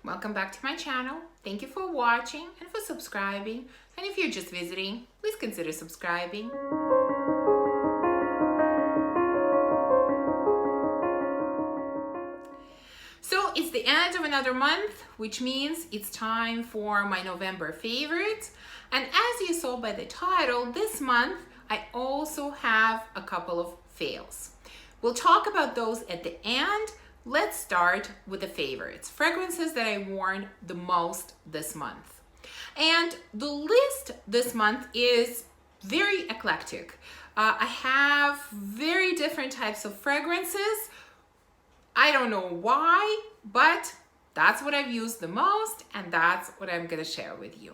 welcome back to my channel. Thank you for watching and for subscribing. And if you're just visiting, please consider subscribing. So it's the end of another month, which means it's time for my November favorites. And as you saw by the title, this month I also have a couple of fails. We'll talk about those at the end. Let's start with the favorites, fragrances that I worn the most this month. And the list this month is very eclectic. I have very different types of fragrances. I don't know why, but that's what I've used the most, and that's what I'm gonna share with you.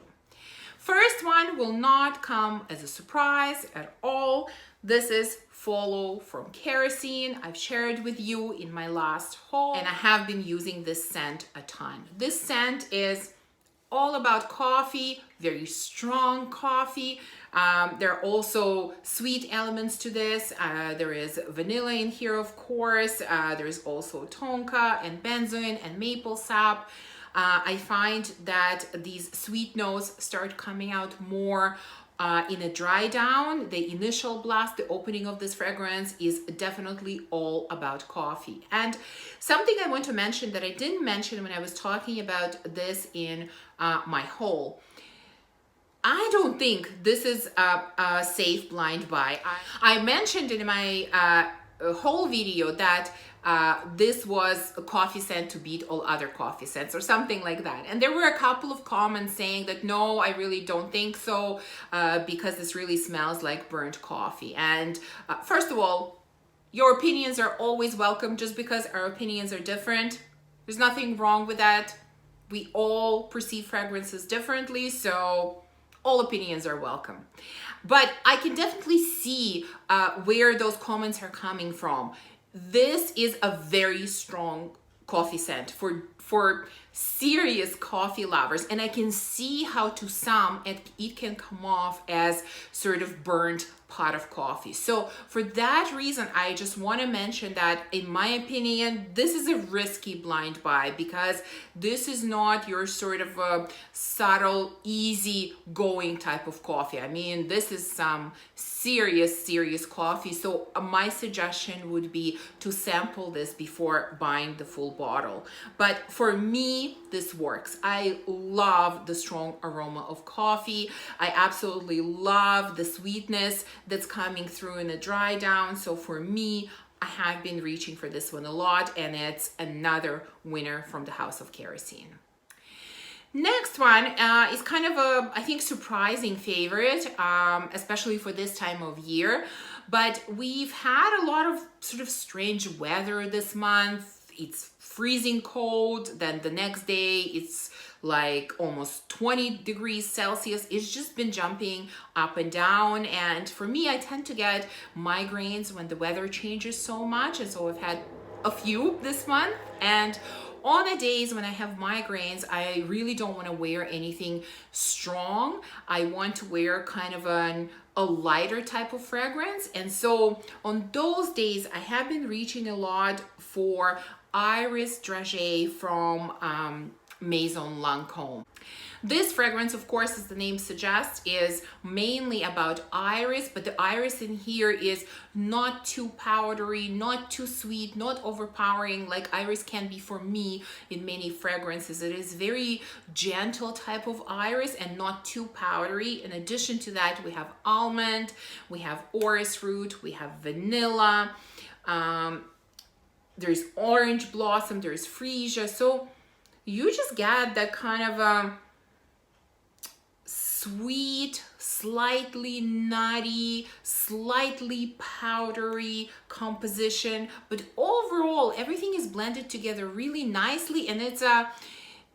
First one will not come as a surprise at all. This is Follow from Kerosene. I've shared with you in my last haul, and I have been using this scent a ton. This scent is all about coffee, very strong coffee. There are also sweet elements to this. There is vanilla in here, of course. There is also tonka and benzoin and maple sap. I find that these sweet notes start coming out more in a dry down. The initial blast, the opening of this fragrance is definitely all about coffee. And something I want to mention that I didn't mention when I was talking about this in my haul, I don't think this is a safe blind buy. I mentioned in my whole video that this was a coffee scent to beat all other coffee scents or something like that. And there were a couple of comments saying that, no, I really don't think so, because this really smells like burnt coffee. And first of all, your opinions are always welcome. Just because our opinions are different, there's nothing wrong with that. We all perceive fragrances differently, so all opinions are welcome. But I can definitely see where those comments are coming from. This is a very strong coffee scent for serious coffee lovers, and I can see how to some it can come off as sort of burnt pot of coffee. So for that reason, I just want to mention that in my opinion, this is a risky blind buy, because this is not your sort of a subtle, easy going type of coffee. I mean, this is some serious coffee. So my suggestion would be to sample this before buying the full bottle. But for me, this works. I love the strong aroma of coffee. I absolutely love the sweetness that's coming through in a dry down. So for me, I have been reaching for this one a lot, and it's another winner from the House of Kerosene. Next one is kind of a, I think, surprising favorite, especially for this time of year. But we've had a lot of sort of strange weather this month. It's freezing cold, then the next day it's like almost 20 degrees Celsius. It's just been jumping up and down, and for me, I tend to get migraines when the weather changes so much, and so I've had a few this month. And on the days when I have migraines, I really don't want to wear anything strong. I want to wear kind of a lighter type of fragrance. And so on those days, I have been reaching a lot for Iris Dressier from Maison Lancome. This fragrance, of course, as the name suggests, is mainly about iris, but the iris in here is not too powdery, not too sweet, not overpowering like iris can be for me in many fragrances. It is very gentle type of iris and not too powdery. In addition to that, we have almond, we have orris root, we have vanilla, there's orange blossom, there's freesia. So you just get that kind of sweet, slightly nutty, slightly powdery composition, but overall everything is blended together really nicely, and it's a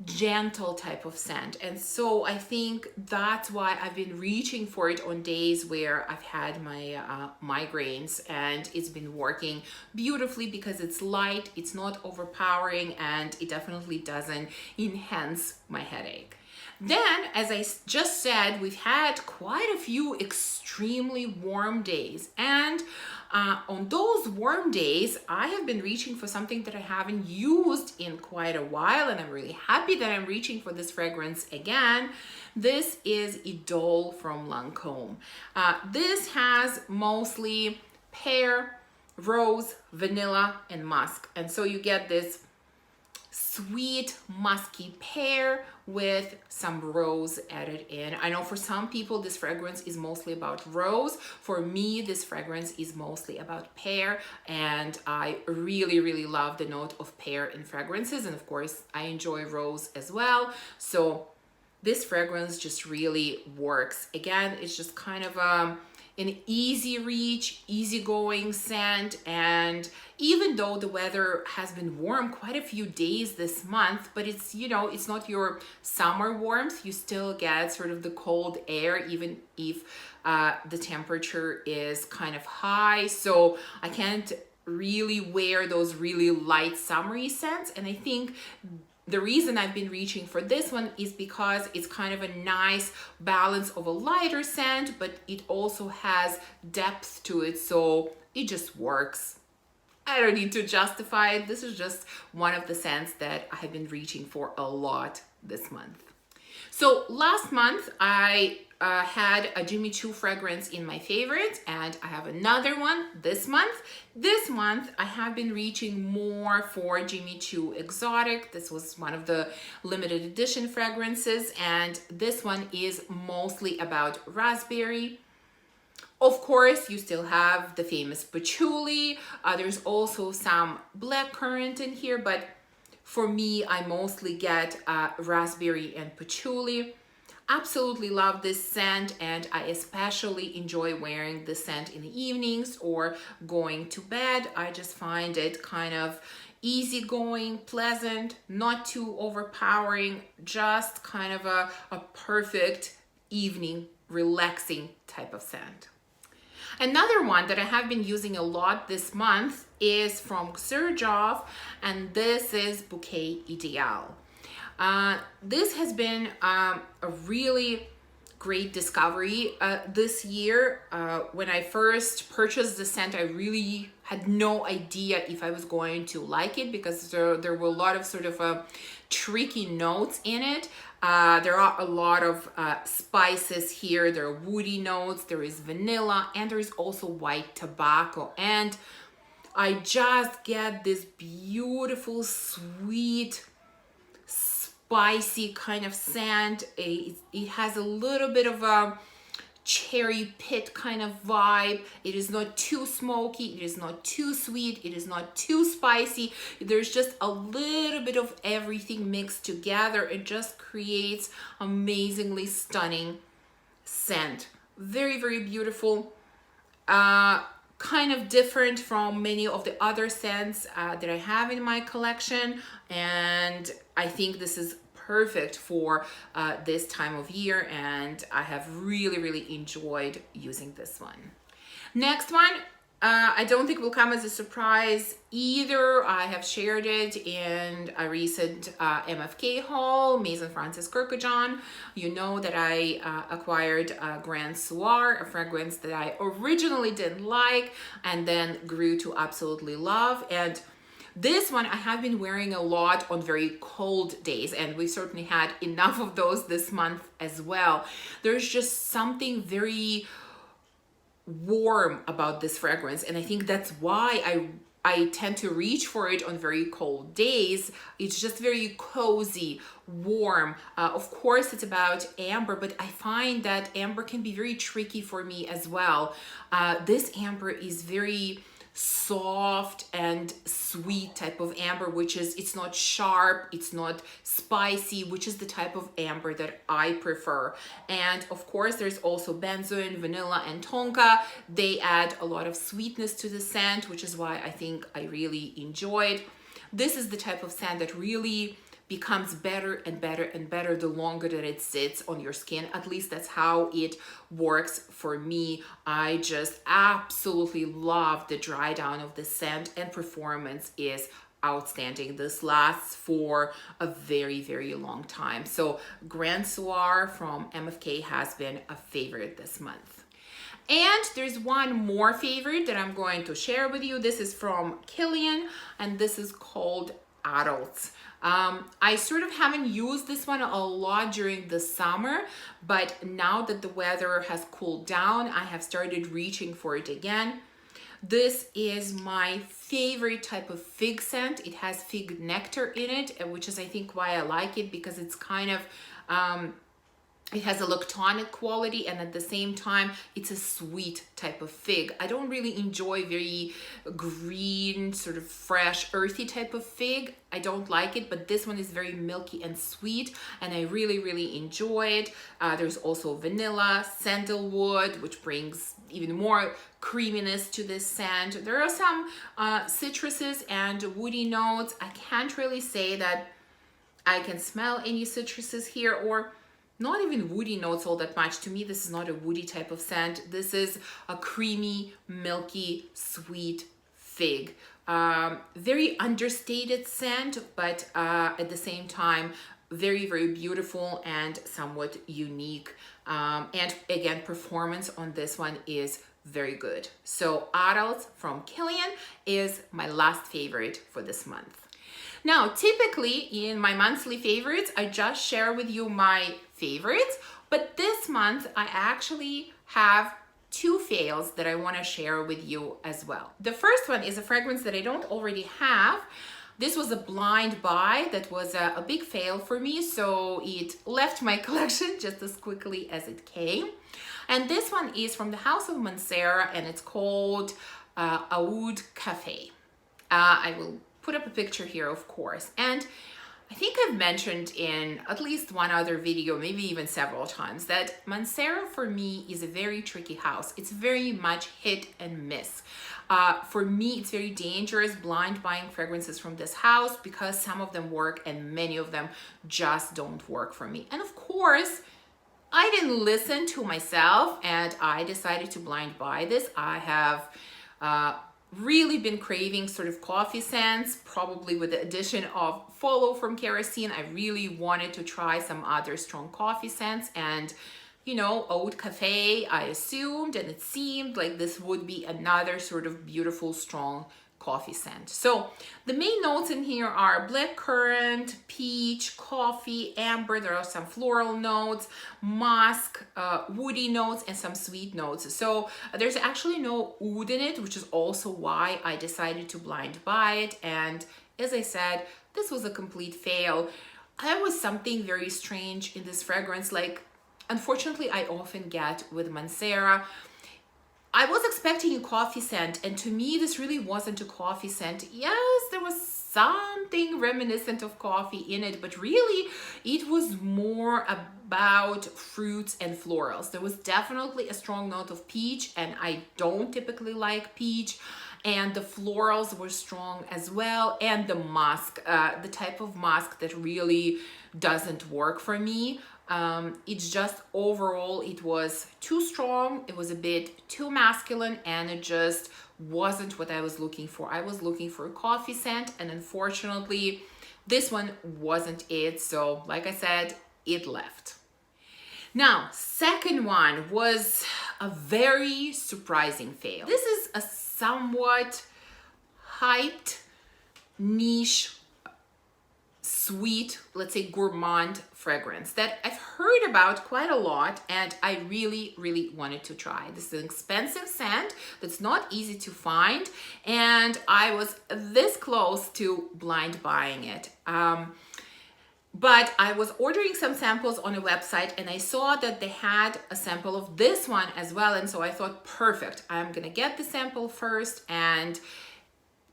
gentle type of scent. And so I think that's why I've been reaching for it on days where I've had my migraines, and it's been working beautifully because it's light, it's not overpowering, and it definitely doesn't enhance my headache. Then, as I just said, we've had quite a few extremely warm days. And on those warm days, I have been reaching for something that I haven't used in quite a while. And I'm really happy that I'm reaching for this fragrance again. This is Indult from Lancome. This has mostly pear, rose, vanilla, and musk. And so you get this sweet musky pear with some rose added in. I know for some people this fragrance is mostly about rose. For me, this fragrance is mostly about pear, and I really love the note of pear in fragrances, and of course I enjoy rose as well. So this fragrance just really works. Again, it's just kind of an easy reach, easygoing scent. And even though the weather has been warm quite a few days this month, but it's, you know, it's not your summer warmth. You still get sort of the cold air, even if the temperature is kind of high. So I can't really wear those really light summery scents. And I think the reason I've been reaching for this one is because it's kind of a nice balance of a lighter scent, but it also has depth to it, so it just works. I don't need to justify it. This is just one of the scents that I have been reaching for a lot this month. So last month I had a Jimmy Choo fragrance in my favorite, and I have another one this month. This month I have been reaching more for Jimmy Choo Exotic. This was one of the limited edition fragrances, and this one is mostly about raspberry. Of course, you still have the famous patchouli. There's also some blackcurrant in here, but for me, I mostly get raspberry and patchouli. Absolutely love this scent, and I especially enjoy wearing this scent in the evenings or going to bed. I just find it kind of easygoing, pleasant, not too overpowering, just kind of a perfect evening, relaxing type of scent. Another one that I have been using a lot this month is from Serge, and this is Bouquet Ideal. This has been a really great discovery this year. When I first purchased the scent, I really had no idea if I was going to like it, because there were a lot of sort of tricky notes in it. There are a lot of spices here. There are woody notes, there is vanilla, and there is also white tobacco. And I just get this beautiful, sweet, spicy kind of scent. It has a little bit of a cherry pit kind of vibe. It is not too smoky, it is not too sweet, it is not too spicy. There's just a little bit of everything mixed together. It just creates amazingly stunning scent. Very beautiful. Kind of different from many of the other scents that I have in my collection, and I think this is perfect for this time of year, and I have really enjoyed using this one. Next one, I don't think will come as a surprise either. I have shared it in a recent MFK haul, Maison Francis Kurkdjian. You know that I acquired Grand Soir, a fragrance that I originally didn't like and then grew to absolutely love. And this one I have been wearing a lot on very cold days, and we certainly had enough of those this month as well. There's just something very warm about this fragrance, and I think that's why I tend to reach for it on very cold days. It's just very cozy, warm. Of course, it's about amber, but I find that amber can be very tricky for me as well. This amber is very soft and sweet type of amber, which is, it's not sharp, it's not spicy, which is the type of amber that I prefer. And of course, there's also benzoin, vanilla, and tonka. They add a lot of sweetness to the scent, which is why I think I really enjoy it. This is the type of scent that really becomes better and better the longer that it sits on your skin. At least that's how it works for me. I just absolutely love the dry down of the scent, and performance is outstanding. This lasts for a very, very long time. So Grand Soir from MFK has been a favorite this month. And there's one more favorite that I'm going to share with you. This is from Kilian, and this is called Adults. I sort of haven't used this one a lot during the summer, but now that the weather has cooled down, I have started reaching for it again. This is my favorite type of fig scent. It has fig nectar in it, which is I think why I like it, because it's kind of it has a lactonic quality, and at the same time it's a sweet type of fig. I don't really enjoy very green, sort of fresh, earthy type of fig. I don't like it, but this one is very milky and sweet, and I really, really enjoy it. There's also vanilla, sandalwood, which brings even more creaminess to this scent. There are some citruses and woody notes. I can't really say that I can smell any citruses here, or not even woody notes all that much. To me, this is not a woody type of scent. This is a creamy, milky, sweet fig. Very understated scent, but at the same time, very, very beautiful and somewhat unique. And again, performance on this one is very good. So Adults from Kilian is my last favorite for this month. Now, typically in my monthly favorites, I just share with you my favorites, but this month I actually have two fails that I want to share with you as well. The first one is a fragrance that I don't already have. This was a blind buy that was a big fail for me, so it left my collection just as quickly as it came. And this one is from the house of Mancera, and it's called a Wood Caf. I will put up a picture here, of course. And I think I've mentioned in at least one other video, maybe even several times, that Mancera for me is a very tricky house. It's very much hit and miss. For me, it's very dangerous blind buying fragrances from this house, because some of them work and many of them just don't work for me. And of course, I didn't listen to myself and I decided to blind buy this. I have really been craving sort of coffee scents, probably with the addition of Follow from Kerosene. I really wanted to try some other strong coffee scents, and you know, Wood Caf, I assumed, and it seemed like this would be another sort of beautiful, strong coffee scent. So the main notes in here are blackcurrant, peach, coffee, amber. There are some floral notes, musk, woody notes, and some sweet notes. So there's actually no oud in it, which is also why I decided to blind buy it. And as I said, this was a complete fail. There was something very strange in this fragrance, like unfortunately I often get with Mancera. I was expecting a coffee scent, and to me this really wasn't a coffee scent. Yes, there was something reminiscent of coffee in it, but really it was more about fruits and florals. There was definitely a strong note of peach, and I don't typically like peach, and the florals were strong as well, and the musk, the type of musk that really doesn't work for me. It's just overall it was too strong, it was a bit too masculine, and it just wasn't what I was looking for. I was looking for a coffee scent, and unfortunately this one wasn't it. So like I said, it left. Now, second one was a very surprising fail. This is a somewhat hyped, niche, sweet, let's say gourmand fragrance that I've heard about quite a lot, and I really, really wanted to try. This is an expensive scent that's not easy to find, and I was this close to blind buying it. But I was ordering some samples on a website, and I saw that they had a sample of this one as well, and so I thought, perfect, I'm gonna get the sample first and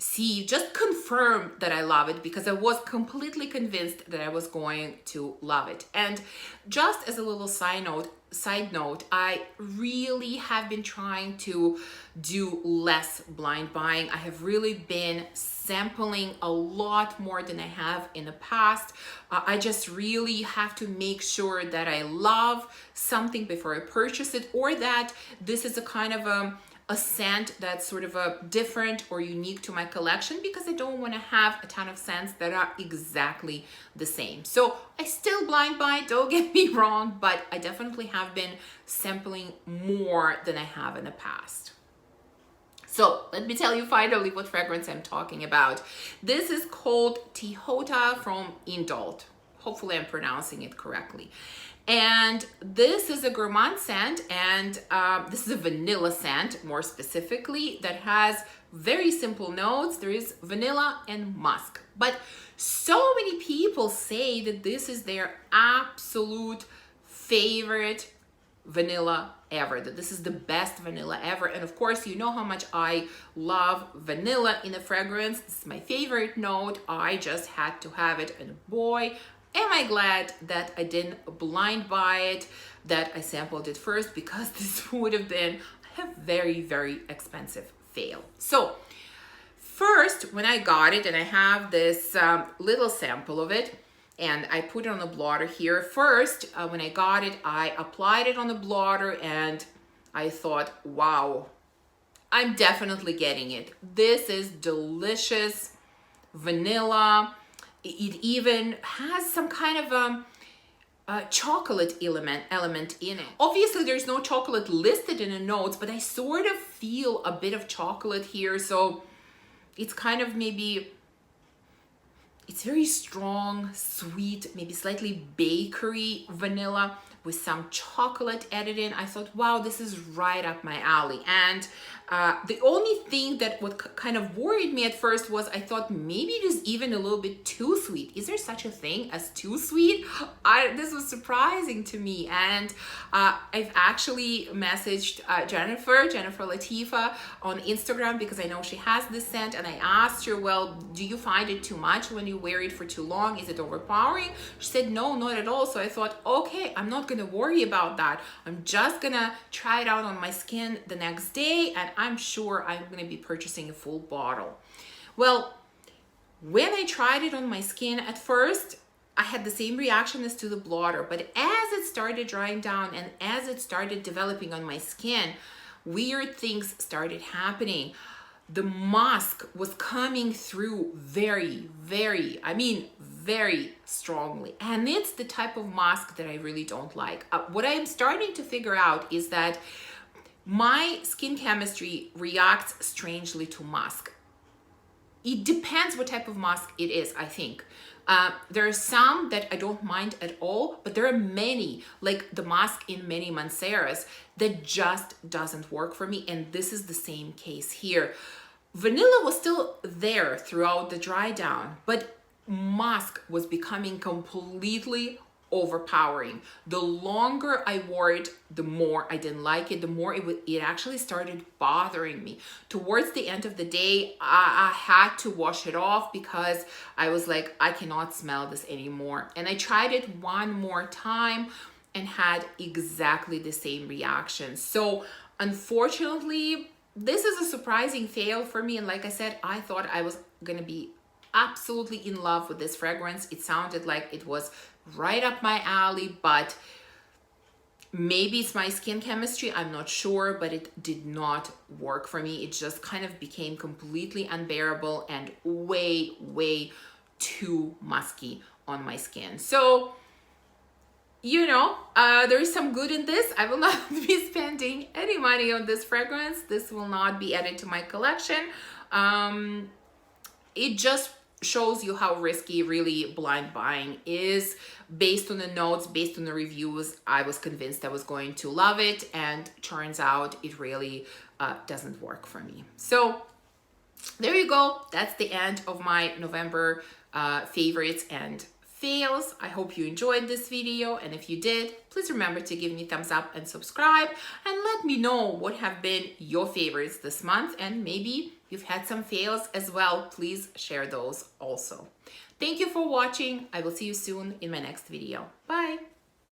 see, just confirm that I love it, because I was completely convinced that I was going to love it. And just as a little side note, I really have been trying to do less blind buying. I have really been sampling a lot more than I have in the past. I just really have to make sure that I love something before I purchase it, or that this is a kind of a scent that's sort of a different or unique to my collection, because I don't want to have a ton of scents that are exactly the same. So I still blind buy, don't get me wrong, but I definitely have been sampling more than I have in the past. So let me tell you finally what fragrance I'm talking about. This is called Tihota from Indult. Hopefully I'm pronouncing it correctly. And this is a Gourmand scent, and this is a vanilla scent, more specifically, that has very simple notes. There is vanilla and musk. But so many people say that this is their absolute favorite vanilla ever, that this is the best vanilla ever. And of course, you know how much I love vanilla in a fragrance. This is my favorite note. I just had to have it, and boy, am I glad that I didn't blind buy it, that I sampled it first, because this would have been a very, very expensive fail. So first, when I got it, and I have this little sample of it, and I put it on the blotter here. First, when I got it, I applied it on the blotter, and I thought, wow, I'm definitely getting it. This is delicious vanilla. It even has some kind of a chocolate element in it. Obviously, there's no chocolate listed in the notes, but I sort of feel a bit of chocolate here. So it's kind of maybe, it's very strong, sweet, maybe slightly bakery vanilla with some chocolate added in. I thought, wow, this is right up my alley. And the only thing that what kind of worried me at first was I thought maybe it is even a little bit too sweet. Is there such a thing as too sweet? This was surprising to me. And I've actually messaged Jennifer Latifa on Instagram, because I know she has this scent, and I asked her, well, do you find it too much when you wear it for too long? Is it overpowering? She said, no, not at all. So I thought, okay, I'm not gonna worry about that. I'm just gonna try it out on my skin the next day, and I'm sure I'm gonna be purchasing a full bottle. Well, when I tried it on my skin at first, I had the same reaction as to the blotter, but as it started drying down and as it started developing on my skin, weird things started happening. The musk was coming through very, very strongly. And it's the type of musk that I really don't like. What I am starting to figure out is that my skin chemistry reacts strangely to musk. It depends what type of musk it is, I think. There are some that I don't mind at all, but there are many, like the musk in many Manceras, that just doesn't work for me. And this is the same case here. Vanilla was still there throughout the dry down, but musk was becoming completely overpowering. The longer I wore it, the more I didn't like it, the more it actually started bothering me. Towards the end of the day, I had to wash it off, because I was like, I cannot smell this anymore. And I tried it one more time and had exactly the same reaction. So unfortunately, this is a surprising fail for me. And like I said, I thought I was gonna be absolutely in love with this fragrance. It sounded like it was right up my alley, but maybe it's my skin chemistry, I'm not sure, but it did not work for me. It just kind of became completely unbearable and way too musky on my skin. So, you know, there is some good in this. I will not be spending any money on this fragrance. This will not be added to my collection. It just shows you how risky really blind buying is. Based on the notes, based on the reviews, I was convinced I was going to love it, and turns out it really doesn't work for me. So there you go. That's the end of my November favorites and fails. I hope you enjoyed this video, and if you did, please remember to give me a thumbs up and subscribe, and let me know what have been your favorites this month, and maybe you've had some fails as well. Please share those also. Thank you for watching. I will see you soon in my next video. Bye.